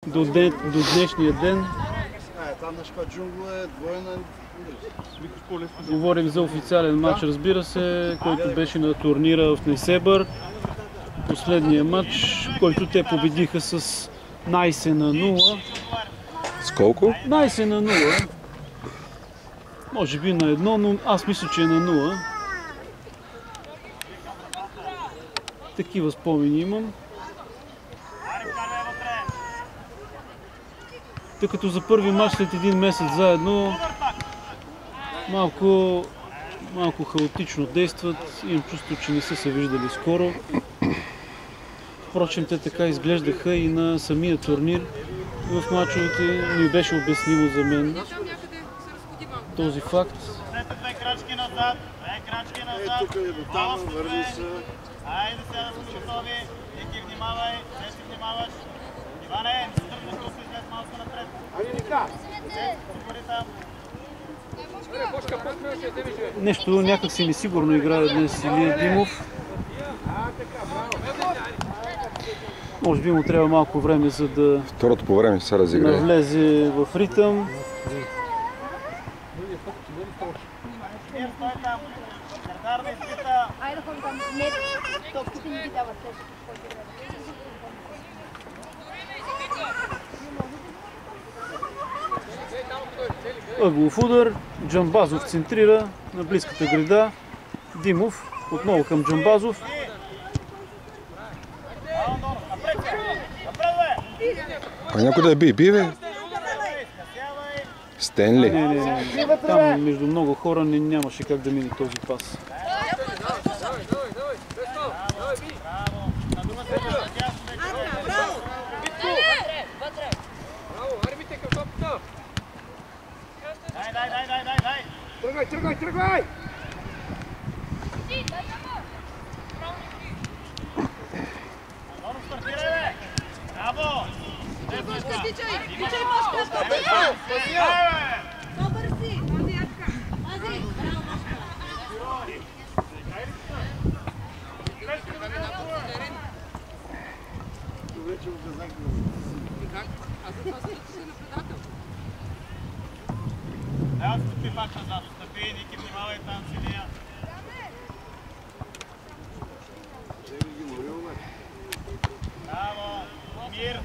До днешния ден говорим за официален матч, разбира се, който беше на турнира в Несебър. Последния матч, който те победиха с 11-0. С колко? 11-0. Може би на 1, но аз мисля, че е на 0. Такива спомени имам. Тъй като за първи матч след един месец заедно малко хаотично действат. Имам чувство, че не са се виждали скоро. Впрочем, те така изглеждаха и на самия турнир в мачовете. Не беше обяснимо за мен този факт. Две крачки назад, Тук е до там, върви се. Айде сега да сме готови. Ники, внимавай, не си внимаваш. Иване, стърни тук и след малко напред. Айде, Ника! Сигури там. Нещо някак си несигурно играе днес Илия Димов. Може би му трябва малко време, за да Второто по време се разиграе. навлезе в ритъм. Стой там. Сърдар да изпита. Айде ходим там. Не, топките ни ги дават. Ъглов удар. Джамбазов центрира на близката града. Димов отново към Джамбазов. А някой да би, бе? Стенли. Не. Там между много хора нямаше как да мине този пас. Тръгвай! Браво! Тичай, Пашка! Добър си! Мази, Ятка! Мази! Да, стъпи пак назад. Стъпи, Ники, внимавай там силия. Браво! Мир!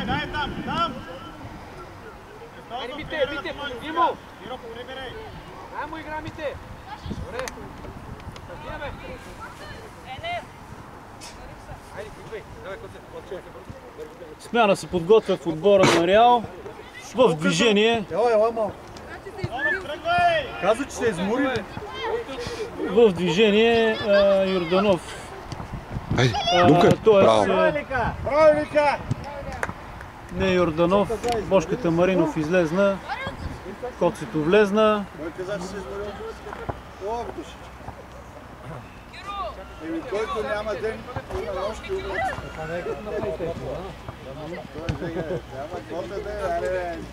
Дай, там! Айде, Мите, Димо! Миро, погребирай! Дай му игра, Мите! Добре! Стартираме! Айде, идвай! Давай, Коце! Смяна се подготвя в отбора на Реал. В движение. Ела малко. Тръгвай! Каза, че се измори. В движение Йорданов. Ай, Лука, браво. Браво, Ника! Не Йорданов, Бошката Маринов излезна. Коцето влезна. Той каза, че се изморил. О, души. Който няма ден, има нощи умрат. Това не е като на PlayStation, Той няма кота ден,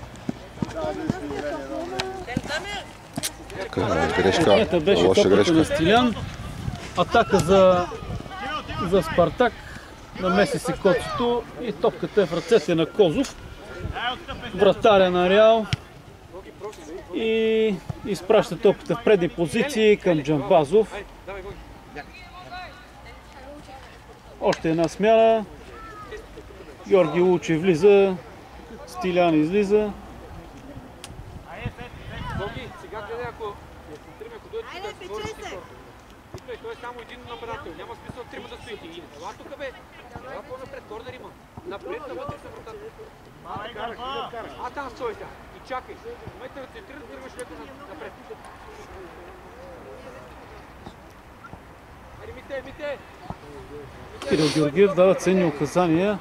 Ета беше топката на Стилян. Атака за Спартак. Намеси се Коцето и топката е в ръцете на Козов. Вратаря на Реал. И изпраща топката в предни позиции към Джамбазов. Още една смяна. Георги Лучев влиза. Стилян излиза. Боги, сега гледай, ако дойде тук да говориш ти хората. Той е само един нападател, няма смисъл трима да стоите. Ела тук, бе! Ела по-напред, корнер има. Напред, навътре са вратата. А там стой сега и чакай. В момента да центрираш, да тръгваш леко напред. Айде, Мите! Кирил Георгиев дава ценни указания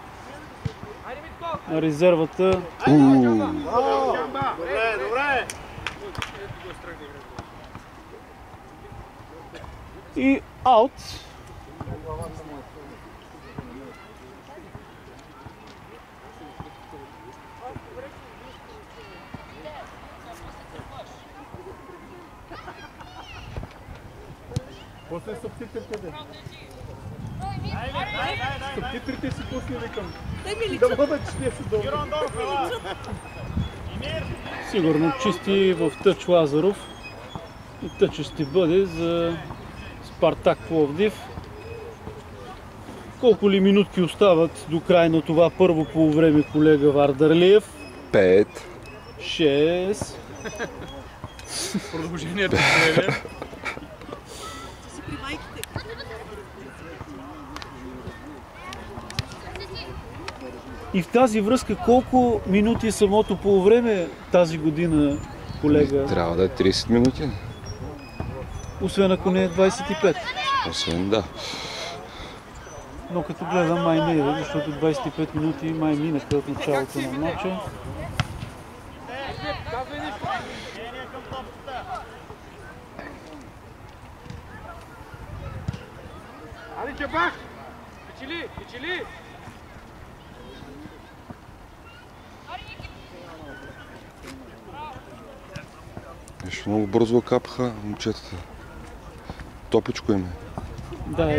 на резервата. Добре! И аут. После субтитрите. Титрите си пусни, викам. Да бъдат нещо долу. Сигурно чисти в тъч Лазаров. И тъча ще бъде за Спартак Пловдив. Колко ли минутки остават до край на това първо полувреме, колега Вардарлиев? 5. 6. Продължението е. И в тази връзка колко минути е самото полувреме тази година, колега? Трябва да е 30 минути. Освен ако не е 25. Освен да. Но като гледам май не е, защото 25 минути май минаха от началото на матча. Али Чабах! Печели! Печели! Нещо много бързо капаха момчетата. Топичко им е. Да,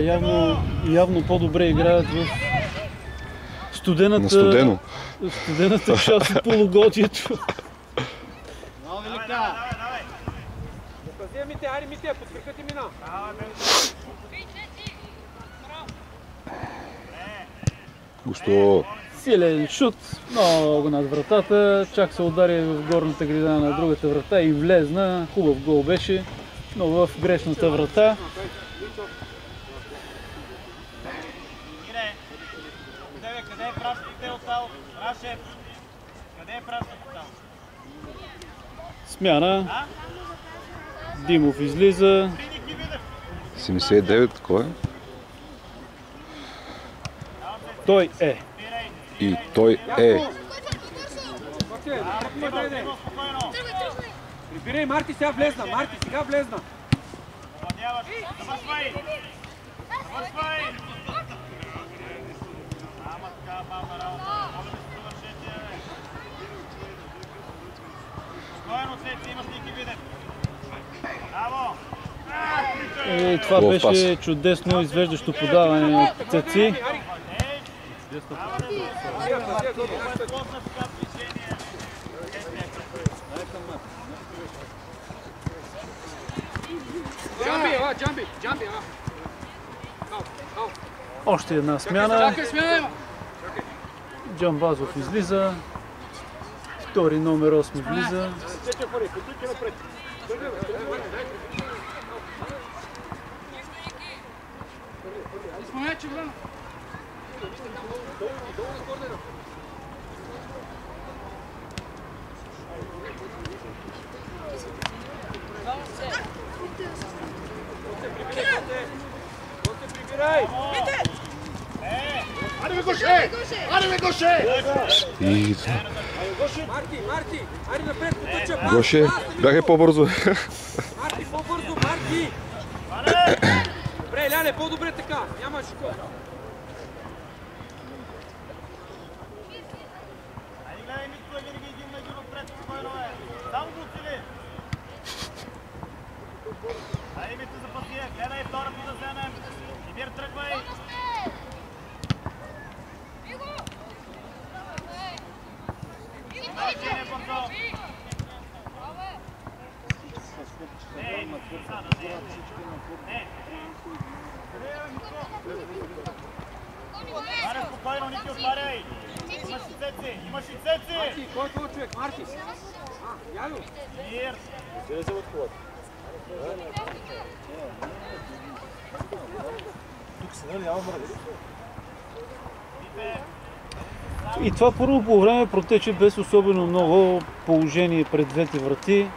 явно по-добре играят в На студено. студената част от полугодието. Пази, Мите, айде Мите, подстрикате мина. Густо. Силен шут, много над вратата, чак се удари в горната грида на другата врата и влезна. Хубав гол беше, но в грешната врата. Къде е пращате от тал? Рашев! Къде е пращате от тал? Смяна. Димов излиза. 79, кой е? Той е. И той е. Прибирай, Марти сега влезна, Марти сега влезна. Завършвай! Завършвай! Спокойно, след имаш Ники Видев. Браво! Това беше чудесно извеждащо подаване от Цеци. Джамби! Още една смяна. Джамбазов излиза. Втори номер 8 влиза. И... Марти! Айде напред, потъча! Гоше, бяхай по-бързо. Марти, по-бързо, Марти! Добре, Ляне, по-добре така, няма шуко. Айде гледай, Митко, винаги един на един отпред, спокойно е. Само го цели. Айде, Митко, запази я, гледай втората да вземем. Димир, тръгвай. Значение бързо. Аре, спокойно, Ники, отваряй! Имаш и Цеци! Имаш и Цеци! Марти, кой е това човек? Марти! Ялю! Мир! И това първо по време протече без особено много положение пред двете врати.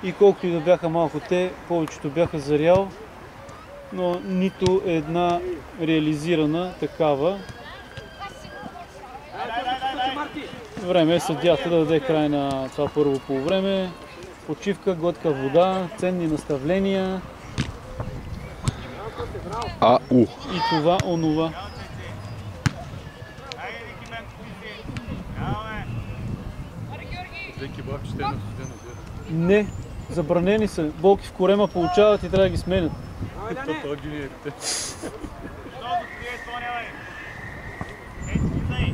И колкото и да бяха малко те, повечето бяха за Реал, но нито една реализирана такава. Време е съдията да даде край на това първо полувреме. Почивка, глътка вода, ценни наставления. АУ. И това, онова. Не, забранени са. Болки в корема получават и трябва да ги сменят. Валяне! Що открие изпълнявай? Ето влизай!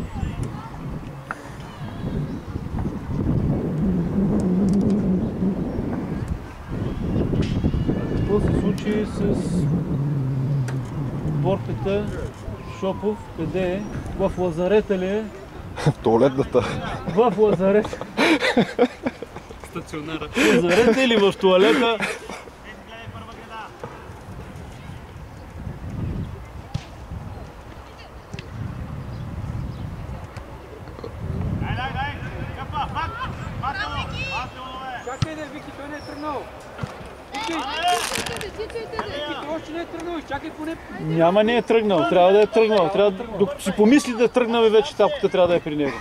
Какво се случи с Борката Шопов? Къде е? В лазарета ли е? В туалетната. В лазарета. Стационара. В лазарета или в туалета? Гледай първа града. Дай! Къпа, пак! Чакай да, Вики, той не е тръгнал. Вики, той още не е тръгнал, изчакай поне. Няма, не е тръгнал. Трябва да е тръгнал. Докато си помисли да е тръгнал и вече тапката трябва да е при него.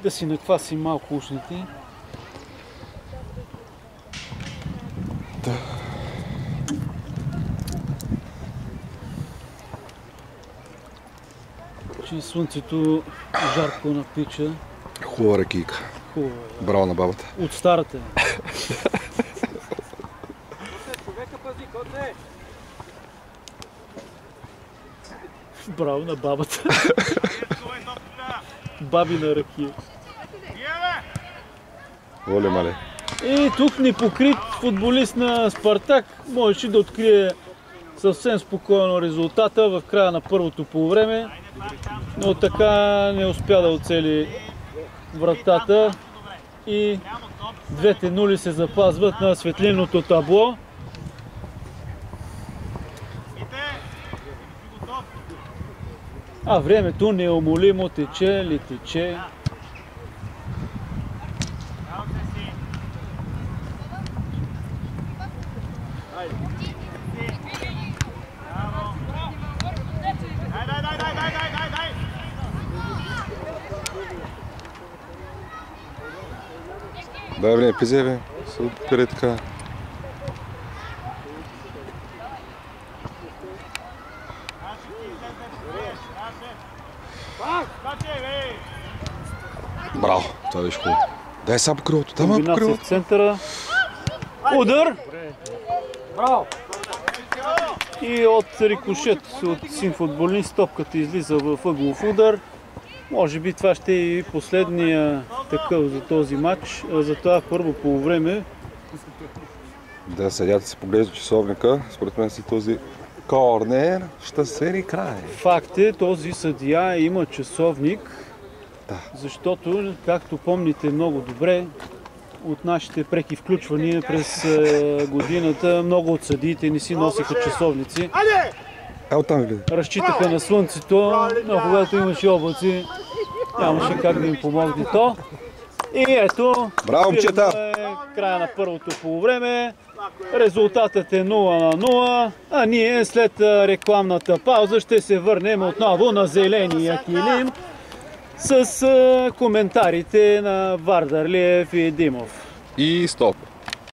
Да си накваси малко ушните. Че слънцето жарко напича. Хубава ракийка. Хубаво. Браво на бабата. От старата. Човека пази, коте! Браво на бабата. Бабина ракия. Оле, мале. И тук непокрит футболист на Спартак можеше да открие съвсем спокойно резултата в края на първото полувреме, но така не успя да оцели вратата и двете нули се запазват на светлинното табло. А времето неумолимо тече ли тече. Дай време, пизе, бе. Се отпире така. Браво, това беше хубаво. Дай сега по крилото, там по Комбинация в крилото. центъра. Удар! Браво! И от рикошет от син футболист топката излиза в ъглов удар. Може би това ще е и последния такъв за този матч. За това първо полувреме. Да, съдята си поглежда часовника. Според мен си този корнер ще свери край. Факт е, този съдия има часовник, защото, както помните много добре, от нашите преки включвания през годината, много от съдиите не си носиха часовници. Оттам ви гледай. Разчитаха на слънцето, но когато имаше облаци, нямаше как да им помогне то. И ето, Браво, момчета! спираме края на първото полувреме. Резултатът е 0-0, а ние след рекламната пауза ще се върнем отново на зеления килим с коментарите на Вардарлиев и Димов. И стоп.